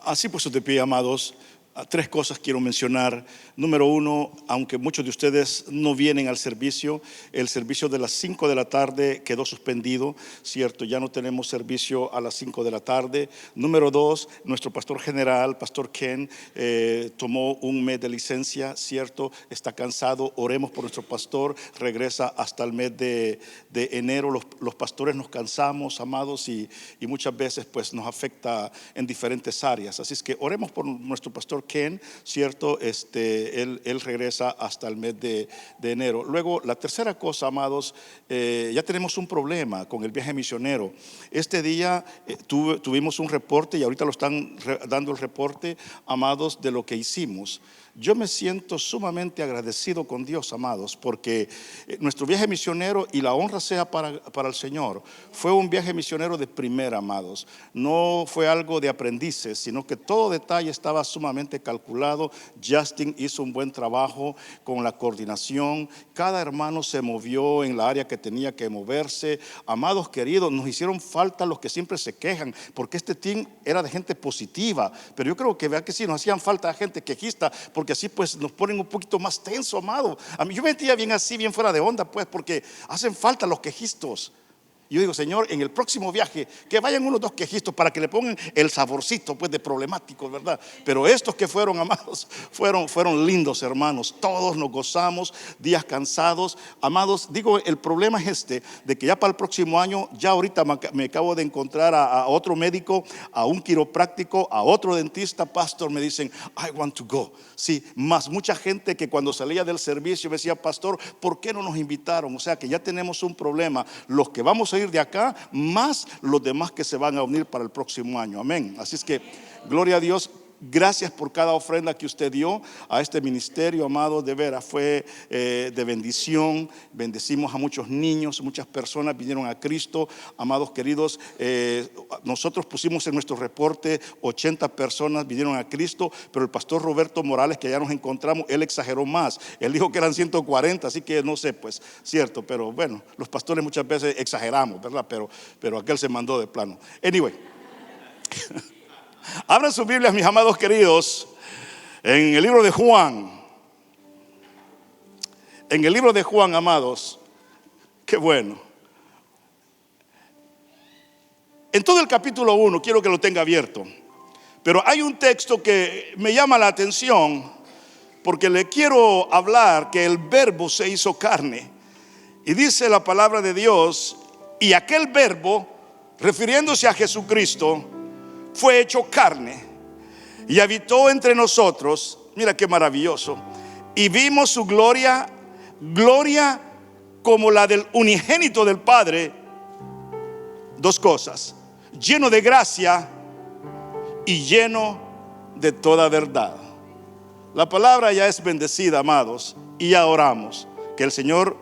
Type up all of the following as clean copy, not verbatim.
Así puestos de pie, amados, tres cosas quiero mencionar. Número uno, aunque muchos de ustedes no vienen al servicio, el servicio de las 5 de la tarde quedó suspendido, ¿cierto? Ya no tenemos servicio a las 5 de la tarde. Número dos, nuestro pastor general, Pastor Ken, tomó un mes de licencia, ¿cierto? Está cansado, oremos por nuestro pastor, regresa hasta el mes de enero. Los pastores nos cansamos, amados, y muchas veces pues nos afecta en diferentes áreas. Así es que oremos por nuestro pastor Ken, ¿cierto? Él regresa hasta el mes de enero. Luego, la tercera cosa, amados, ya tenemos un problema con el viaje misionero. Este día tuvimos un reporte y ahorita lo están dando el reporte, amados, de lo que hicimos. Yo me siento sumamente agradecido con Dios, amados, porque nuestro viaje misionero, y la honra sea para el Señor, fue un viaje misionero de primera, amados. No fue algo de aprendices, sino que todo detalle estaba sumamente calculado. Justin hizo un buen trabajo con la coordinación. Cada hermano se movió en la área que tenía que moverse. Amados queridos, nos hicieron falta los que siempre se quejan, porque este team era de gente positiva, pero yo creo que vea que sí, nos hacían falta gente quejista, porque así pues nos ponen un poquito más tenso, amado. A mí yo me sentía bien así, bien fuera de onda, pues, porque hacen falta los quejistos. Yo digo, Señor, en el próximo viaje que vayan unos dos quejistos para que le pongan el saborcito pues de problemáticos, ¿verdad? Pero estos que fueron, amados, fueron lindos, hermanos. Todos nos gozamos, días cansados, amados. Digo, el problema es de que ya para el próximo año, ya ahorita me acabo de encontrar a otro médico, a un quiropráctico, a otro dentista. Pastor, me dicen, I want to go. Sí, más mucha gente que cuando salía del servicio me decía, pastor, ¿por qué no nos invitaron? O sea que ya tenemos un problema, los que vamos a ir de acá, más los demás que se van a unir para el próximo año. Amén. Así es que, gloria a Dios. Gracias por cada ofrenda que usted dio a este ministerio, amado. De veras fue de bendición. Bendecimos a muchos niños, muchas personas vinieron a Cristo. Amados queridos, nosotros pusimos en nuestro reporte 80 personas vinieron a Cristo, pero el pastor Roberto Morales, que ya nos encontramos, él exageró más. Él dijo que eran 140, así que no sé, pues, cierto, pero bueno, los pastores muchas veces exageramos, ¿verdad? Pero aquel se mandó de plano. Anyway. Abran sus Biblias, mis amados queridos, en el libro de Juan. En el libro de Juan, amados, qué bueno. En todo el capítulo 1, quiero que lo tenga abierto. Pero hay un texto que me llama la atención, porque le quiero hablar que el verbo se hizo carne. Y dice la palabra de Dios, y aquel verbo, refiriéndose a Jesucristo, fue hecho carne y habitó entre nosotros. Mira qué maravilloso. Y vimos su gloria, gloria como la del unigénito del Padre. Dos cosas: lleno de gracia y lleno de toda verdad. La palabra ya es bendecida, amados, y ya oramos. Que el Señor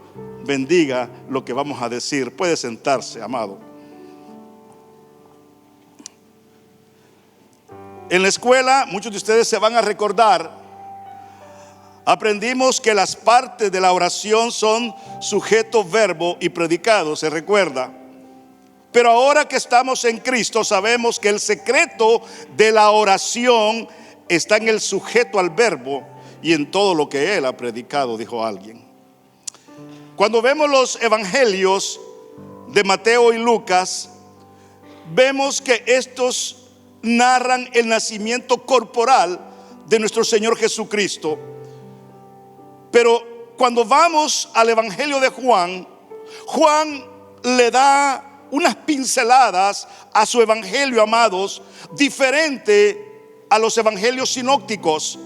bendiga lo que vamos a decir. Puede sentarse, amado. En la escuela, muchos de ustedes se van a recordar, aprendimos que las partes de la oración son sujeto, verbo y predicado, ¿se recuerda? Pero ahora que estamos en Cristo, sabemos que el secreto de la oración está en el sujeto al verbo y en todo lo que Él ha predicado, dijo alguien. Cuando vemos los evangelios de Mateo y Lucas, vemos que estos narran el nacimiento corporal de nuestro Señor Jesucristo. Pero cuando vamos al evangelio de Juan, Juan le da unas pinceladas a su evangelio, amados, diferente a los evangelios sinópticos.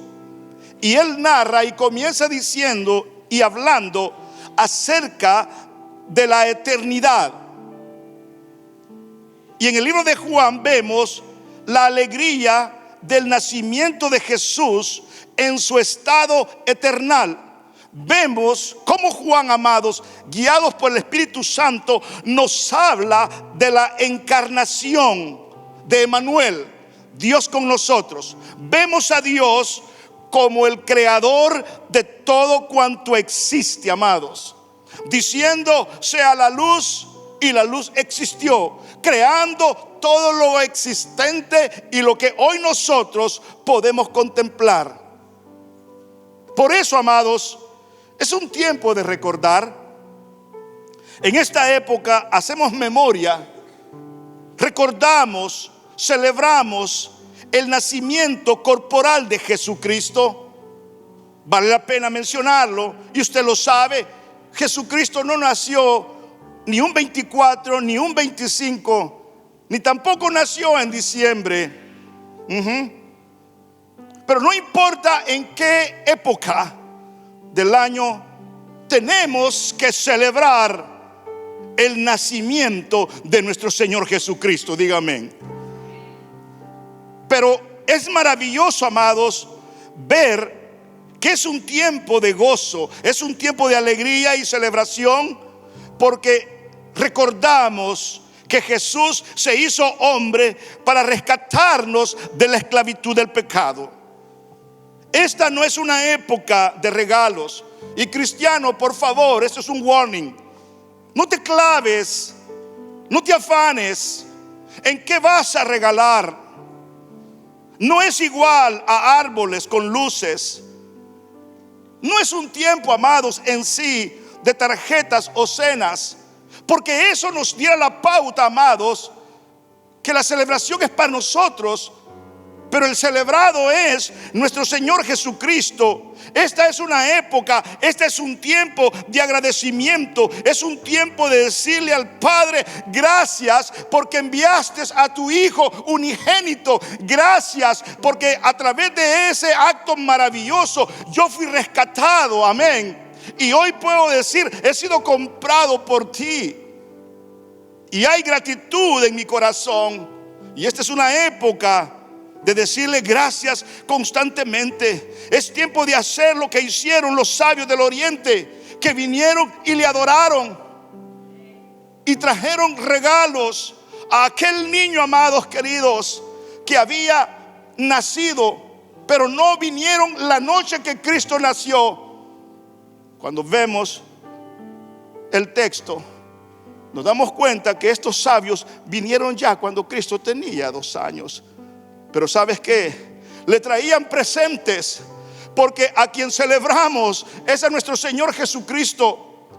Y él narra y comienza diciendo y hablando acerca de la eternidad. Y en el libro de Juan vemos la alegría del nacimiento de Jesús en su estado eternal. Vemos cómo Juan, amados, guiados por el Espíritu Santo, nos habla de la encarnación de Emmanuel, Dios con nosotros. Vemos a Dios como el creador de todo cuanto existe, amados, diciendo: sea la luz, y la luz existió, creando todo lo existente y lo que hoy nosotros podemos contemplar. Por eso, amados, es un tiempo de recordar. En esta época hacemos memoria, recordamos, celebramos el nacimiento corporal de Jesucristo. Vale la pena mencionarlo, y usted lo sabe. Jesucristo no nació ni un 24, ni un 25, ni tampoco nació en diciembre. Pero no importa en qué época del año, tenemos que celebrar el nacimiento de nuestro Señor Jesucristo. Dígame. Pero es maravilloso, amados, ver que es un tiempo de gozo, es un tiempo de alegría y celebración, porque recordamos que Jesús se hizo hombre para rescatarnos de la esclavitud del pecado. Esta no es una época de regalos. Y cristiano, por favor, esto es un warning. No te claves, no te afanes en qué vas a regalar. No es igual a árboles con luces. No es un tiempo, amados, en sí de tarjetas o cenas, porque eso nos diera la pauta, amados, que la celebración es para nosotros, pero el celebrado es nuestro Señor Jesucristo. Esta es una época, este es un tiempo de agradecimiento, es un tiempo de decirle al Padre: gracias porque enviaste a tu Hijo unigénito, gracias porque a través de ese acto maravilloso yo fui rescatado, amén. Y hoy puedo decir: he sido comprado por ti. Y hay gratitud en mi corazón. Y esta es una época de decirle gracias constantemente. Es tiempo de hacer lo que hicieron los sabios del oriente, que vinieron y le adoraron y trajeron regalos a aquel niño, amados queridos, que había nacido, pero no vinieron la noche que Cristo nació. Cuando vemos el texto, nos damos cuenta que estos sabios vinieron ya cuando Cristo tenía 2 años. Pero ¿sabes qué? Le traían presentes, porque a quien celebramos es a nuestro Señor Jesucristo.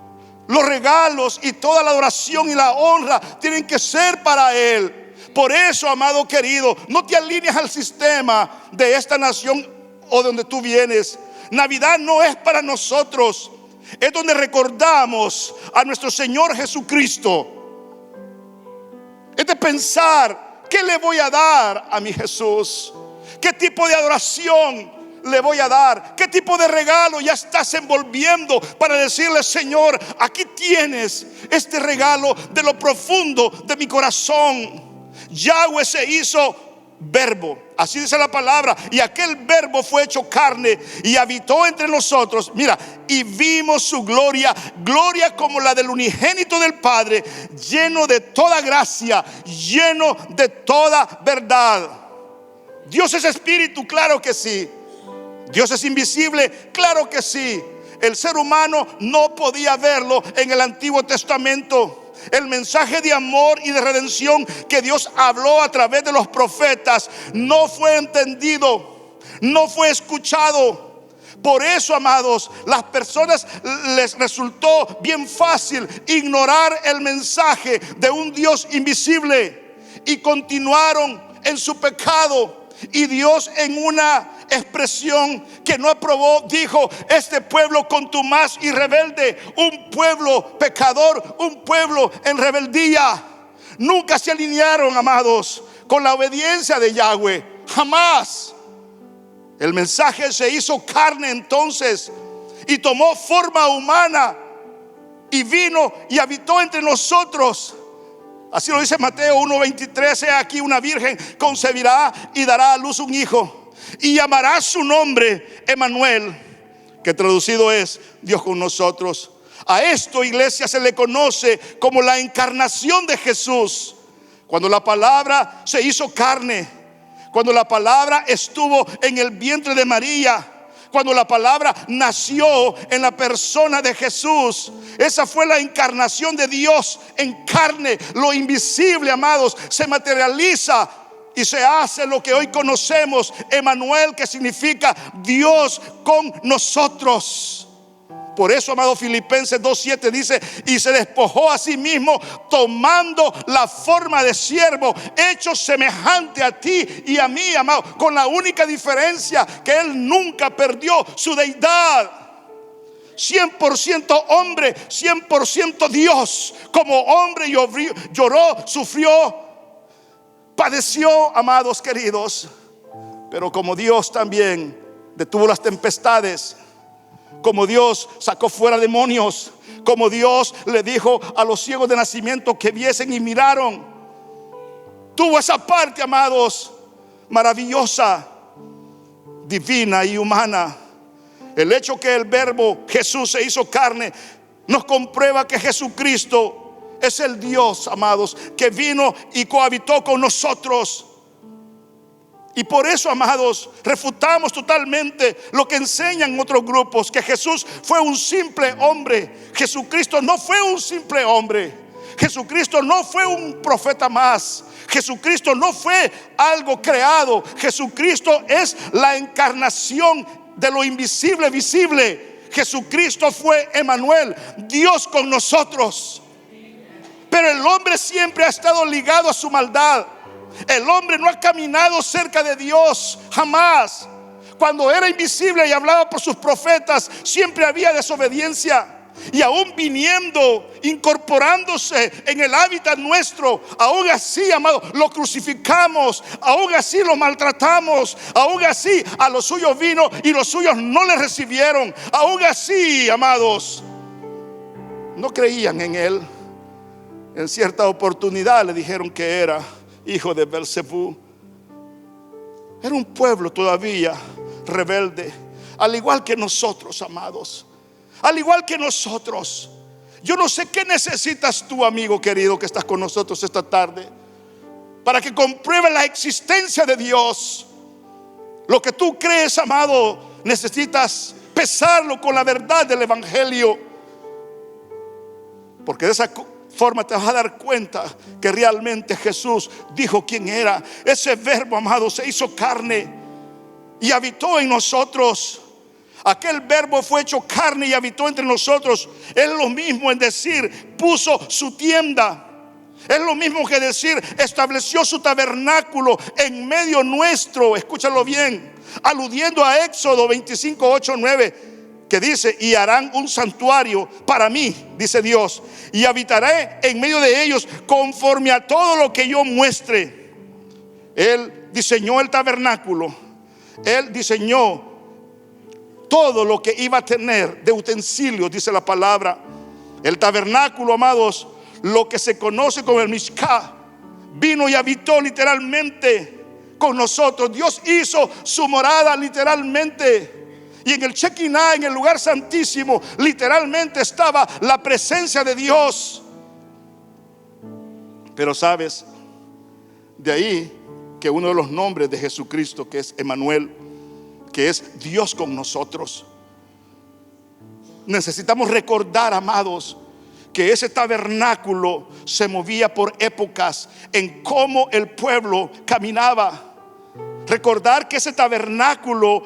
Los regalos y toda la adoración y la honra tienen que ser para Él. Por eso, amado querido, no te alinees al sistema de esta nación o de donde tú vienes. Navidad no es para nosotros, es donde recordamos a nuestro Señor Jesucristo. Es de pensar: ¿qué le voy a dar a mi Jesús? ¿Qué tipo de adoración le voy a dar? ¿Qué tipo de regalo ya estás envolviendo para decirle: Señor, aquí tienes este regalo de lo profundo de mi corazón? Yahweh se hizo verbo, así dice la palabra, y aquel verbo fue hecho carne y habitó entre nosotros. Mira, y vimos su gloria, gloria como la del unigénito del Padre, lleno de toda gracia, lleno de toda verdad. Dios es espíritu, claro que sí. Dios es invisible, claro que sí. El ser humano no podía verlo en el Antiguo Testamento. El mensaje de amor y de redención que Dios habló a través de los profetas no fue entendido, no fue escuchado. Por eso, amados, las personas les resultó bien fácil ignorar el mensaje de un Dios invisible y continuaron en su pecado. Y Dios, en una expresión que no aprobó, dijo: este pueblo contumaz y rebelde, un pueblo pecador, un pueblo en rebeldía. Nunca se alinearon, amados, con la obediencia de Yahweh, jamás. El mensaje se hizo carne entonces y tomó forma humana y vino y habitó entre nosotros. Así lo dice Mateo 1:23: he aquí una virgen concebirá y dará a luz un hijo, y llamará su nombre Emmanuel, que traducido es Dios con nosotros. A esto, iglesia, se le conoce como la encarnación de Jesús. Cuando la palabra se hizo carne, cuando la palabra estuvo en el vientre de María, cuando la palabra nació en la persona de Jesús. Esa fue la encarnación de Dios en carne. Lo invisible, amados, se materializa y se hace lo que hoy conocemos, Emmanuel, que significa Dios con nosotros. Por eso, amado, Filipenses 2:7 dice: y se despojó a sí mismo, tomando la forma de siervo, hecho semejante a ti y a mí, amado, con la única diferencia que Él nunca perdió su deidad. 100% hombre, 100% Dios. Como hombre lloró, sufrió, padeció, amados queridos. Pero como Dios también detuvo las tempestades, como Dios sacó fuera demonios, como Dios le dijo a los ciegos de nacimiento que viesen y miraron, tuvo esa parte, amados, maravillosa, divina y humana. El hecho que el verbo Jesús se hizo carne nos comprueba que Jesucristo es el Dios, amados, que vino y cohabitó con nosotros. Y por eso, amados, refutamos totalmente lo que enseñan otros grupos, que Jesús fue un simple hombre. Jesucristo no fue un simple hombre. Jesucristo no fue un profeta más. Jesucristo no fue algo creado. Jesucristo es la encarnación de lo invisible visible. Jesucristo fue Emmanuel, Dios con nosotros. Pero el hombre siempre ha estado ligado a su maldad. El hombre no ha caminado cerca de Dios, jamás. Cuando era invisible y hablaba por sus profetas, siempre había desobediencia. Y aún viniendo, incorporándose en el hábitat nuestro, aún así, amado, lo crucificamos, aún así lo maltratamos, aún así a los suyos vino y los suyos no le recibieron. Aún así, amados, no creían en él. En cierta oportunidad le dijeron que era hijo de Belzebú. Era un pueblo todavía rebelde, al igual que nosotros, amados, al igual que nosotros. Yo no sé qué necesitas tú, amigo querido, que estás con nosotros esta tarde, para que compruebes la existencia de Dios. Lo que tú crees, amado, necesitas pesarlo con la verdad del evangelio, porque de esa forma te vas a dar cuenta que realmente Jesús dijo quién era. Ese verbo, amado, se hizo carne y habitó en nosotros. Aquel verbo fue hecho carne y habitó entre nosotros. Es lo mismo en decir puso su tienda. Es lo mismo que decir estableció su tabernáculo en medio nuestro. Escúchalo bien, aludiendo a Éxodo 25:8-9, que dice: y harán un santuario para mí, dice Dios, y habitaré en medio de ellos conforme a todo lo que yo muestre. Él diseñó el tabernáculo. Él diseñó todo lo que iba a tener de utensilios, dice la palabra. El tabernáculo, amados, lo que se conoce como el Mishká, vino y habitó literalmente con nosotros. Dios hizo su morada literalmente. Y en el Shekinah, en el lugar santísimo, literalmente estaba la presencia de Dios. Pero sabes, de ahí que uno de los nombres de Jesucristo, que es Emmanuel, que es Dios con nosotros. Necesitamos recordar, amados, que ese tabernáculo se movía por épocas en cómo el pueblo caminaba. Recordar que ese tabernáculo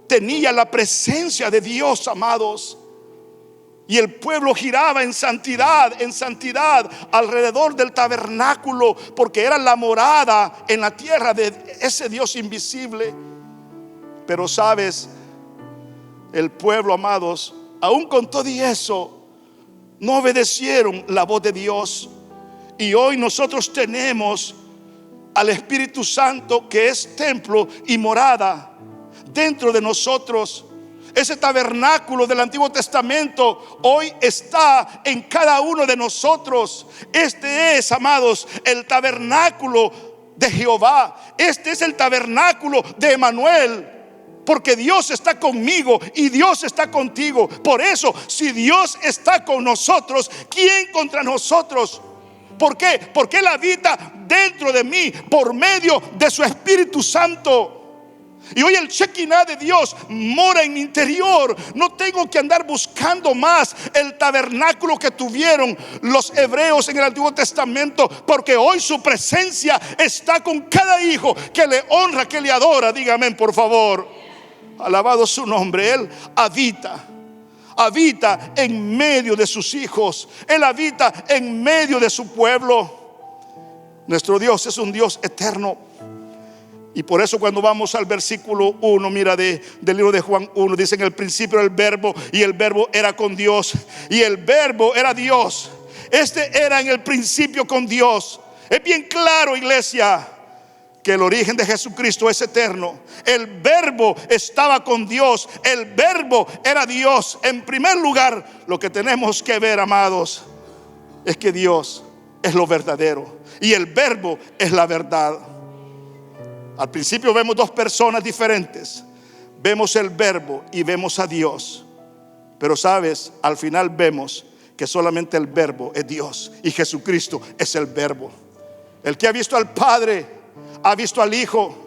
tenía la presencia de Dios, amados, y el pueblo giraba en santidad alrededor del tabernáculo, porque era la morada en la tierra de ese Dios invisible. Pero sabes, el pueblo, amados, aún con todo y eso, no obedecieron la voz de Dios. Y hoy nosotros tenemos al Espíritu Santo, que es templo y morada dentro de nosotros. Ese tabernáculo del Antiguo Testamento hoy está en cada uno de nosotros. Este es, amados, el tabernáculo de Jehová. Este es el tabernáculo de Emmanuel, porque Dios está conmigo y Dios está contigo. Por eso, si Dios está con nosotros, ¿quién contra nosotros? ¿Por qué? Porque Él habita dentro de mí por medio de su Espíritu Santo. Y hoy el Shekinah de Dios mora en mi interior. No tengo que andar buscando más el tabernáculo que tuvieron los hebreos en el Antiguo Testamento, porque hoy su presencia está con cada hijo que le honra, que le adora. Dígame, por favor. Alabado su nombre. Él habita en medio de sus hijos. Él habita en medio de su pueblo. Nuestro Dios es un Dios eterno. Y por eso cuando vamos al versículo 1, mira, del libro de Juan 1, dice: en el principio era el verbo, y el verbo era con Dios, y el verbo era Dios. Este era en el principio con Dios. Es bien claro, iglesia, que el origen de Jesucristo es eterno. El verbo estaba con Dios, el verbo era Dios. En primer lugar, lo que tenemos que ver, amados, es que Dios es lo verdadero y el verbo es la verdad. Al principio vemos dos personas diferentes. Vemos el verbo y vemos a Dios. Pero sabes, al final vemos que solamente el verbo es Dios y Jesucristo es el verbo. El que ha visto al Padre ha visto al Hijo.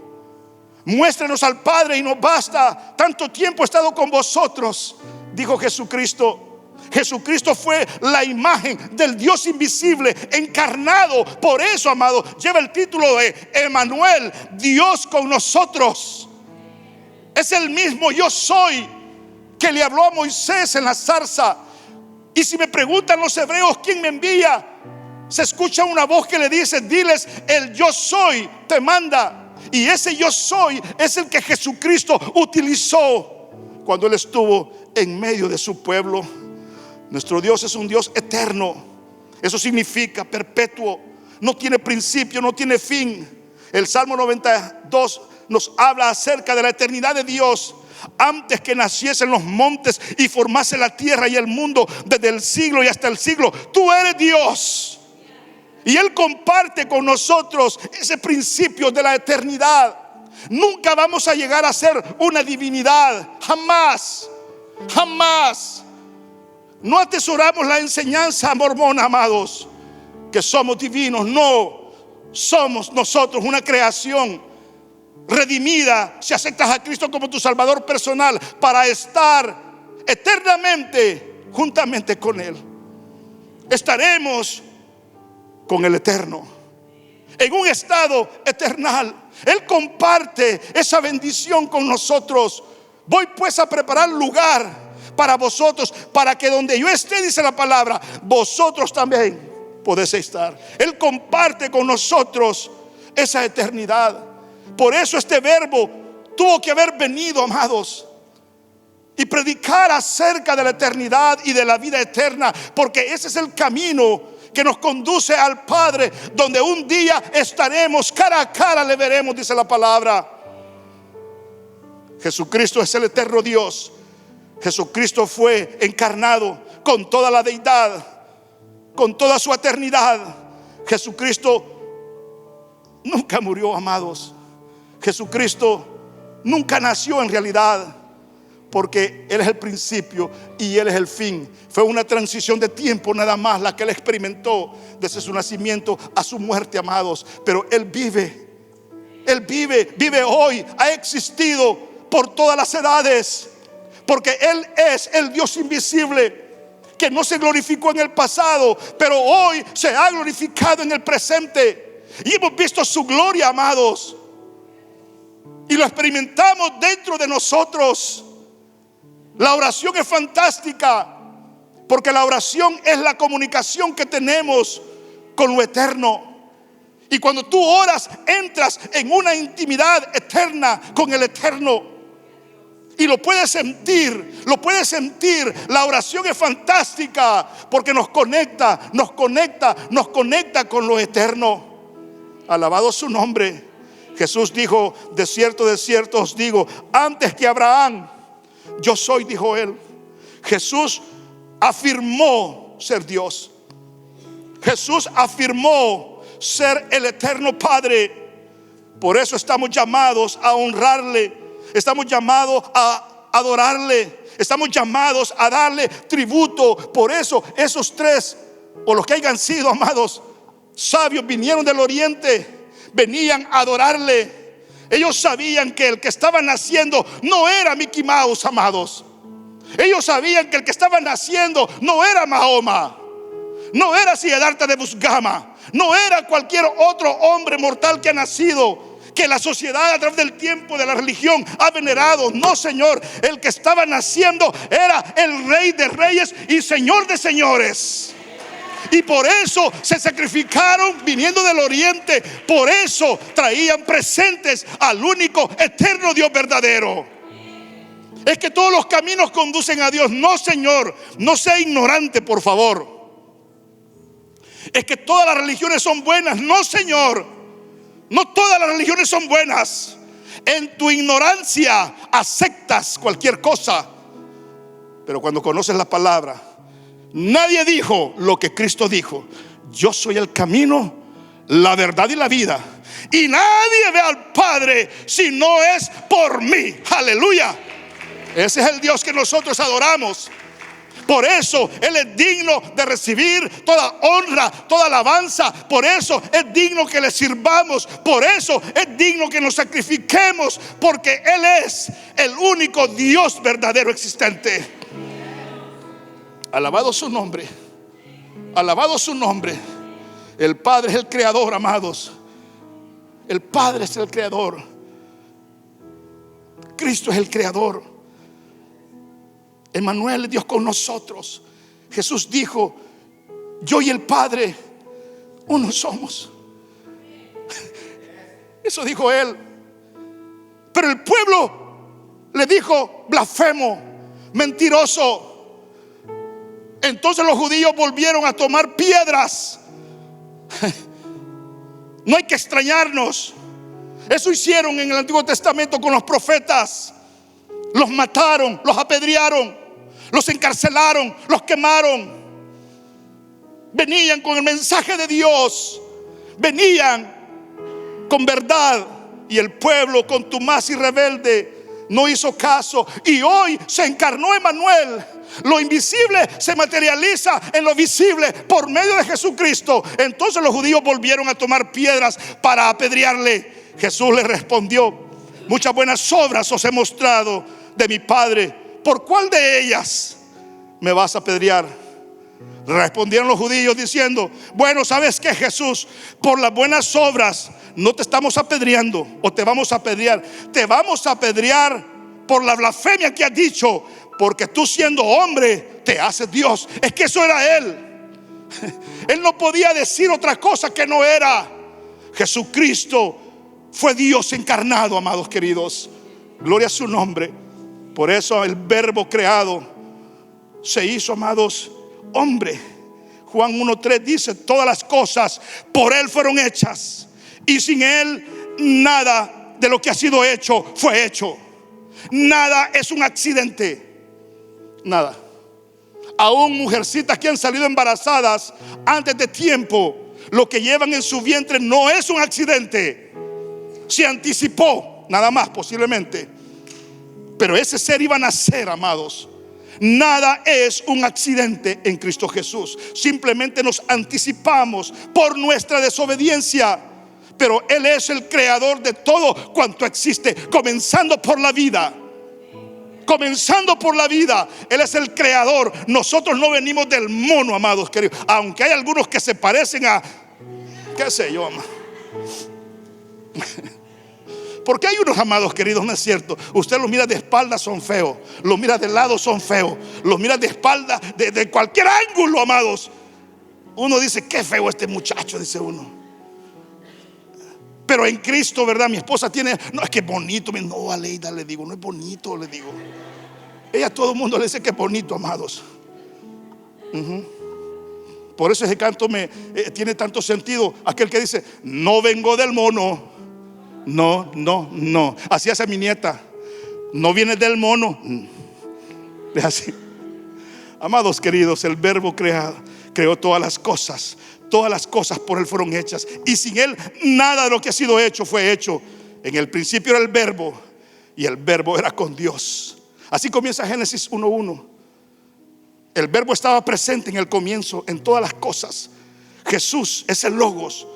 Muéstrenos al Padre y nos basta. Tanto tiempo he estado con vosotros, dijo Jesucristo. Jesucristo fue la imagen del Dios invisible encarnado. Por eso, amado, lleva el título de Emmanuel, Dios con nosotros. Es el mismo yo soy que le habló a Moisés en la zarza. Y si me preguntan los hebreos quién me envía, se escucha una voz que le dice: diles, el yo soy te manda. Y ese yo soy es el que Jesucristo utilizó cuando Él estuvo en medio de su pueblo. Nuestro Dios es un Dios eterno. Eso significa perpetuo. No tiene principio, no tiene fin. El Salmo 92 nos habla acerca de la eternidad de Dios. Antes que naciesen los montes y formase la tierra y el mundo, desde el siglo y hasta el siglo, tú eres Dios. Y Él comparte con nosotros ese principio de la eternidad. Nunca vamos a llegar a ser una divinidad. Jamás. Jamás. No atesoramos la enseñanza mormona, amados, que somos divinos. No, somos nosotros una creación redimida si aceptas a Cristo como tu Salvador personal, para estar eternamente juntamente con Él. Estaremos con el Eterno en un estado eternal. Él comparte esa bendición con nosotros. Voy pues a preparar lugar para vosotros, para que donde yo esté, dice la palabra, vosotros también podéis estar. Él comparte con nosotros esa eternidad. Por eso este verbo tuvo que haber venido, amados, y predicar acerca de la eternidad y de la vida eterna, porque ese es el camino que nos conduce al Padre, donde un día estaremos cara a cara, le veremos, dice la palabra. Jesucristo es el eterno Dios. Jesucristo fue encarnado con toda la deidad, con toda su eternidad. Jesucristo nunca murió, amados. Jesucristo nunca nació en realidad, porque Él es el principio y Él es el fin. Fue una transición de tiempo nada más la que Él experimentó desde su nacimiento a su muerte, amados. Pero Él vive. Él vive hoy. Ha existido por todas las edades, porque Él es el Dios invisible que no se glorificó en el pasado, pero hoy se ha glorificado en el presente. Y hemos visto su gloria, amados, y lo experimentamos dentro de nosotros. La oración es fantástica, porque la oración es la comunicación que tenemos con lo eterno. Y cuando tú oras, entras en una intimidad eterna con el eterno. Y lo puedes sentir, lo puedes sentir. La oración es fantástica porque nos conecta con lo eterno. Alabado su nombre. Jesús dijo: de cierto os digo, antes que Abraham, yo soy, dijo Él. Jesús afirmó ser Dios. Jesús afirmó ser el eterno Padre. Por eso estamos llamados a honrarle. Estamos llamados a adorarle. Estamos llamados a darle tributo. Por eso esos tres, o los que hayan sido, amados, sabios, vinieron del oriente, venían a adorarle. Ellos sabían que el que estaba naciendo no era Mickey Mouse, amados. Ellos sabían que el que estaba naciendo no era Mahoma, no era Siddhartha de Busgama, no era cualquier otro hombre mortal que ha nacido, que la sociedad a través del tiempo de la religión ha venerado. No, Señor, el que estaba naciendo era el Rey de Reyes y Señor de Señores. Y por eso se sacrificaron viniendo del oriente. Por eso traían presentes al único eterno Dios verdadero. Es que todos los caminos conducen a Dios. No, Señor, no sea ignorante, por favor. Es que todas las religiones son buenas. No, Señor, no todas las religiones son buenas. En tu ignorancia aceptas cualquier cosa. Pero cuando conoces la palabra, nadie dijo lo que Cristo dijo: yo soy el camino, la verdad y la vida, y nadie ve al Padre si no es por mí. Aleluya. Ese es el Dios que nosotros adoramos. Por eso Él es digno de recibir toda honra, toda alabanza. Por eso es digno que le sirvamos. Por eso es digno que nos sacrifiquemos, porque Él es el único Dios verdadero existente. Alabado su nombre. Alabado su nombre. El Padre es el creador, amados. El Padre es el creador. Cristo es el creador. Emmanuel es Dios con nosotros. Jesús dijo: yo y el Padre uno somos. Eso dijo Él. Pero el pueblo le dijo: blasfemo, mentiroso. Entonces los judíos volvieron a tomar piedras. No hay que extrañarnos. Eso hicieron en el Antiguo Testamento con los profetas. Los mataron, los apedrearon, los encarcelaron, los quemaron. Venían con el mensaje de Dios, venían con verdad, y el pueblo contumaz y rebelde no hizo caso. Y hoy se encarnó Emmanuel. Lo invisible se materializa en lo visible por medio de Jesucristo. Entonces los judíos volvieron a tomar piedras para apedrearle. Jesús les respondió: muchas buenas obras os he mostrado de mi Padre. ¿Por cuál de ellas me vas a apedrear? Respondieron los judíos diciendo: bueno, ¿sabes qué, Jesús? Por las buenas obras no te estamos apedreando, o te vamos a apedrear. Te vamos a apedrear por la blasfemia que has dicho, porque tú, siendo hombre, te haces Dios. Es que eso era Él. Él no podía decir otra cosa que no era. Jesucristo fue Dios encarnado, amados queridos. Gloria a su nombre. Por eso el Verbo creado se hizo, amados, hombre. Juan 1:3 dice: todas las cosas por Él fueron hechas, y sin Él nada de lo que ha sido hecho fue hecho. Nada es un accidente. Nada. Aún mujercitas que han salido embarazadas antes de tiempo, lo que llevan en su vientre no es un accidente. Se anticipó, nada más, posiblemente. Pero ese ser iba a nacer, amados. Nada es un accidente en Cristo Jesús. Simplemente nos anticipamos por nuestra desobediencia. Pero Él es el creador de todo cuanto existe, comenzando por la vida. Comenzando por la vida. Él es el creador. Nosotros no venimos del mono, amados queridos. Aunque hay algunos que se parecen a, qué sé yo, amado. Porque hay unos, amados queridos, no es cierto. Usted los mira de espalda, son feos. Los mira de lado, son feos. Los mira de espalda, de cualquier ángulo, amados. Uno dice: qué feo este muchacho, dice uno. Pero en Cristo, ¿verdad? Mi esposa tiene, no, es que es bonito. No, Aleida, le digo, no es bonito, le digo. Ella a todo el mundo le dice que es bonito, amados. Por eso ese canto tiene tanto sentido. Aquel que dice: no vengo del mono. No, no, no. Así hace mi nieta. No viene del mono. Es así. Amados queridos, el Verbo creó todas las cosas. Todas las cosas por Él fueron hechas, y sin Él nada de lo que ha sido hecho fue hecho. En el principio era el Verbo, y el Verbo era con Dios. Así comienza Génesis 1:1. El Verbo estaba presente en el comienzo, en todas las cosas. Jesús es el Logos.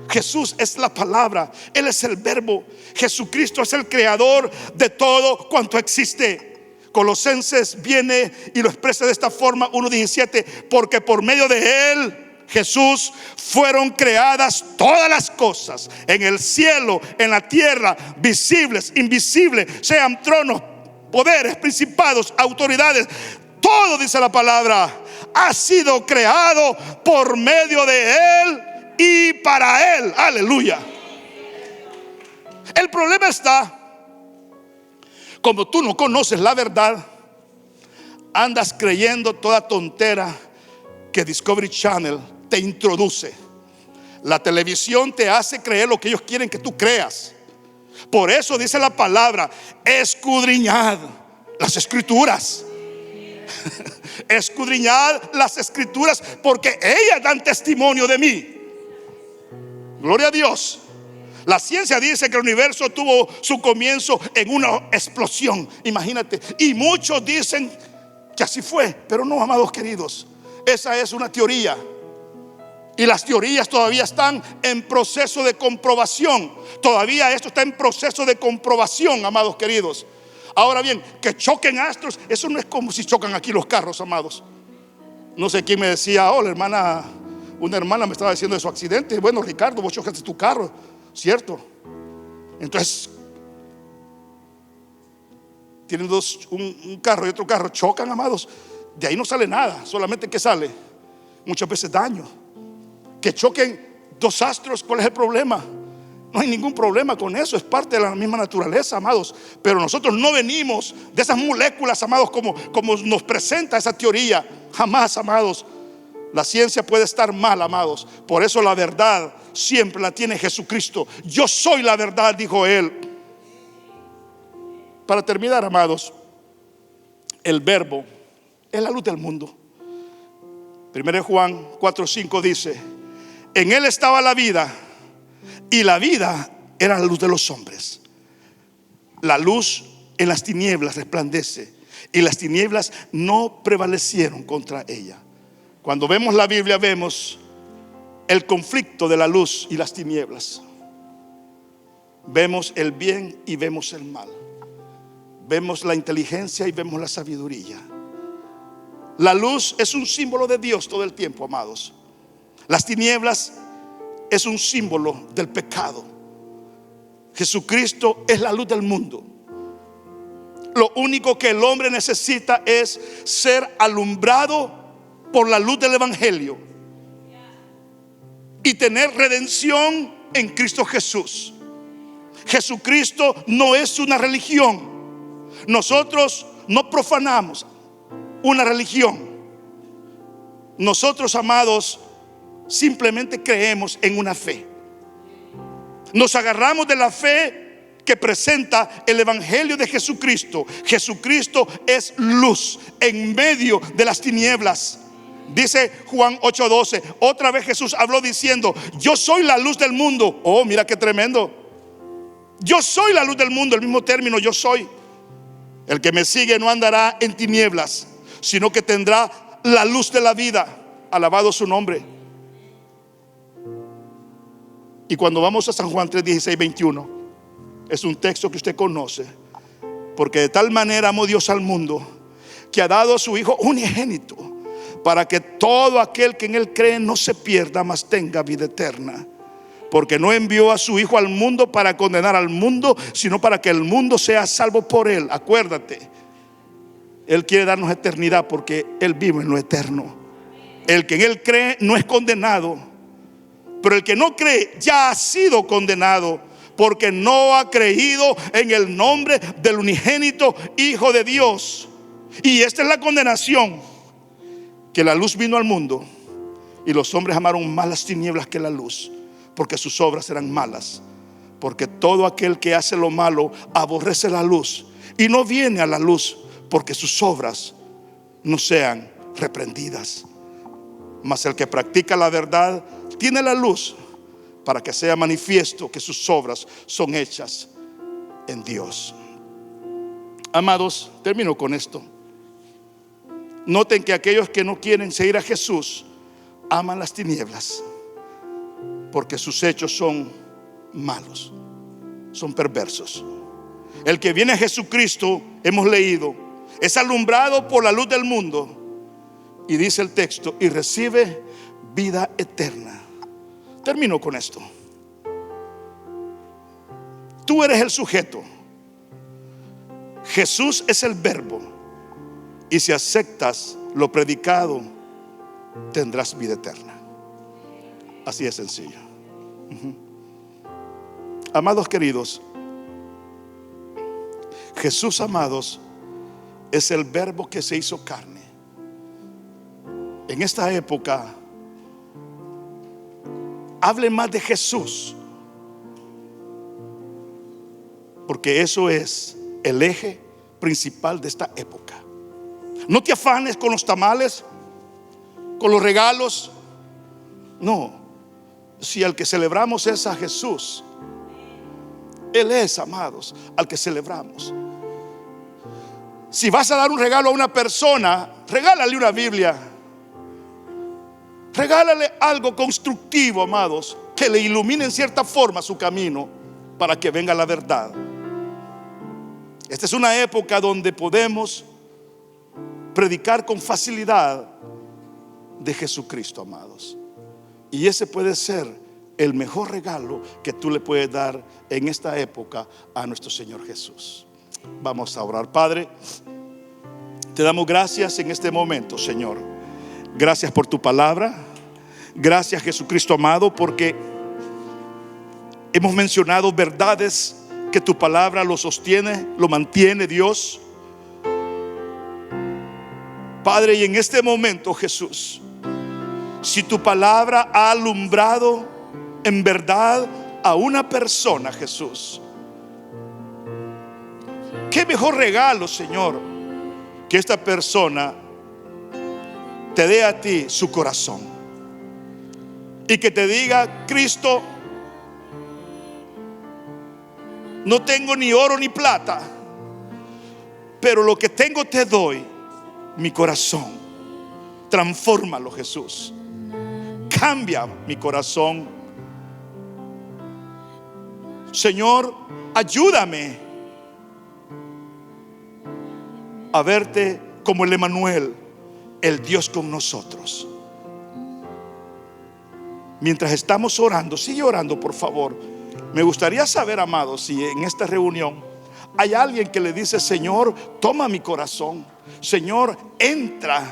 Jesús es la palabra, Él es el verbo. Jesucristo es el creador de todo cuanto existe. Colosenses viene y lo expresa de esta forma, 1:17, porque por medio de Él, Jesús, fueron creadas todas las cosas, en el cielo, en la tierra, visibles, invisibles, sean tronos, poderes, principados, autoridades. Todo, dice la palabra, ha sido creado por medio de Él y para Él. Aleluya. El problema está, como tú no conoces la verdad, andas creyendo toda tontera que Discovery Channel te introduce. La televisión te hace creer lo que ellos quieren que tú creas. Por eso dice la palabra: escudriñad las escrituras. Escudriñad las escrituras, porque ellas dan testimonio de mí. Gloria a Dios. La ciencia dice que el universo tuvo su comienzo en una explosión. Imagínate. Y muchos dicen que así fue, pero no, amados queridos. Esa es una teoría. Y las teorías todavía están en proceso de comprobación. Todavía esto está en proceso de comprobación, amados queridos. Ahora bien, que choquen astros, eso no es como si chocan aquí los carros, amados. No sé quién me decía, una hermana me estaba diciendo de su accidente. Bueno, Ricardo, vos chocaste tu carro, ¿cierto? Entonces, tienen un carro y otro carro, chocan, amados. De ahí no sale nada, solamente que sale muchas veces daño. Que choquen dos astros, ¿cuál es el problema? No hay ningún problema con eso, es parte de la misma naturaleza, amados. Pero nosotros no venimos de esas moléculas, amados, como nos presenta esa teoría. Jamás, amados. La ciencia puede estar mal, amados. Por eso la verdad siempre la tiene Jesucristo. Yo soy la verdad, dijo Él. Para terminar, amados, el verbo es la luz del mundo. 1 Juan 4:5 dice: en Él estaba la vida, y la vida era la luz de los hombres. La luz en las tinieblas resplandece, y las tinieblas no prevalecieron contra ella. Cuando vemos la Biblia, vemos el conflicto de la luz y las tinieblas. Vemos el bien y vemos el mal. Vemos la inteligencia y vemos la sabiduría. La luz es un símbolo de Dios todo el tiempo, amados. Las tinieblas es un símbolo del pecado. Jesucristo es la luz del mundo. Lo único que el hombre necesita es ser alumbrado por la luz del Evangelio y tener redención en Cristo Jesús. Jesucristo no es una religión. Nosotros no profanamos una religión. Nosotros, amados, simplemente creemos en una fe. Nos agarramos de la fe que presenta el Evangelio de Jesucristo. Jesucristo es luz en medio de las tinieblas. Dice Juan 8:12. Otra vez Jesús habló diciendo: yo soy la luz del mundo. Oh, mira qué tremendo. Yo soy la luz del mundo, el mismo término, yo soy. El que me sigue no andará en tinieblas, sino que tendrá la luz de la vida. Alabado su nombre. Y cuando vamos a San Juan 3:16-21, es un texto que usted conoce. Porque de tal manera amó Dios al mundo, que ha dado a su Hijo unigénito, para que todo aquel que en Él cree no se pierda, mas tenga vida eterna. Porque no envió a su Hijo al mundo para condenar al mundo, sino para que el mundo sea salvo por Él. Acuérdate, Él quiere darnos eternidad porque Él vive en lo eterno. El que en Él cree no es condenado, pero el que no cree ya ha sido condenado, porque no ha creído en el nombre del unigénito Hijo de Dios. Y esta es la condenación: que la luz vino al mundo, y los hombres amaron más las tinieblas que la luz, porque sus obras eran malas. Porque todo aquel que hace lo malo aborrece la luz y no viene a la luz, porque sus obras no sean reprendidas. Mas el que practica la verdad tiene la luz, para que sea manifiesto que sus obras son hechas en Dios. Amados, termino con esto. Noten que aquellos que no quieren seguir a Jesús aman las tinieblas. porque sus hechos son malos, son perversos. El que viene a Jesucristo, hemos leído, es alumbrado por la luz del mundo. Y dice el texto, y recibe vida eterna. Termino con esto. Tú eres el sujeto, Jesús es el verbo, y si aceptas lo predicado, tendrás vida eterna. Así de sencillo. Amados queridos, Jesús, amados, es el verbo que se hizo carne. En esta época, hable más de Jesús, porque eso es el eje principal de esta época. No te afanes con los tamales, con los regalos. No, si al que celebramos es a Jesús, Él es, amados, al que celebramos. Si vas a dar un regalo a una persona, regálale una Biblia. Regálale algo constructivo, amados, que le ilumine en cierta forma su camino para que venga la verdad. Esta es una época donde podemos predicar con facilidad de Jesucristo, amados. Y ese puede ser el mejor regalo que tú le puedes dar en esta época a nuestro Señor Jesús. Vamos a orar. Padre, te damos gracias en este momento, Señor. Gracias por tu palabra. Gracias, Jesucristo amado, porque hemos mencionado verdades que tu palabra lo sostiene, lo mantiene, Dios. Padre, y en este momento, Jesús, si tu palabra ha alumbrado en verdad a una persona, Jesús, qué mejor regalo, Señor, que esta persona te dé a ti su corazón y que te diga: Cristo, no tengo ni oro ni plata, pero lo que tengo te doy, mi corazón. Transfórmalo, Jesús. Cambia mi corazón. Señor, ayúdame a verte como el Emmanuel, el Dios con nosotros. Mientras estamos orando, sigue orando, por favor. Me gustaría saber, amados, si en esta reunión hay alguien que le dice: Señor, toma mi corazón. Señor, entra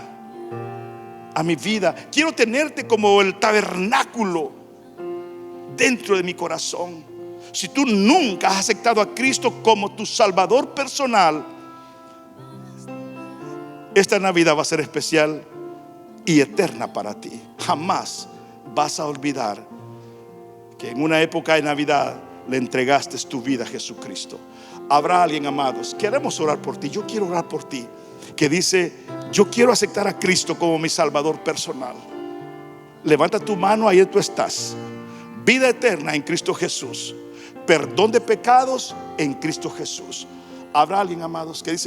a mi vida. Quiero tenerte como el tabernáculo dentro de mi corazón. Si tú nunca has aceptado a Cristo como tu Salvador personal, esta Navidad va a ser especial y eterna para ti. Jamás vas a olvidar que en una época de Navidad le entregaste tu vida a Jesucristo. Habrá alguien, amados, queremos orar por ti. Yo quiero orar por ti, que dice: yo quiero aceptar a Cristo como mi Salvador personal. Levanta tu mano, ahí tú estás. Vida eterna en Cristo Jesús, perdón de pecados en Cristo Jesús. Habrá alguien, amados, que dice: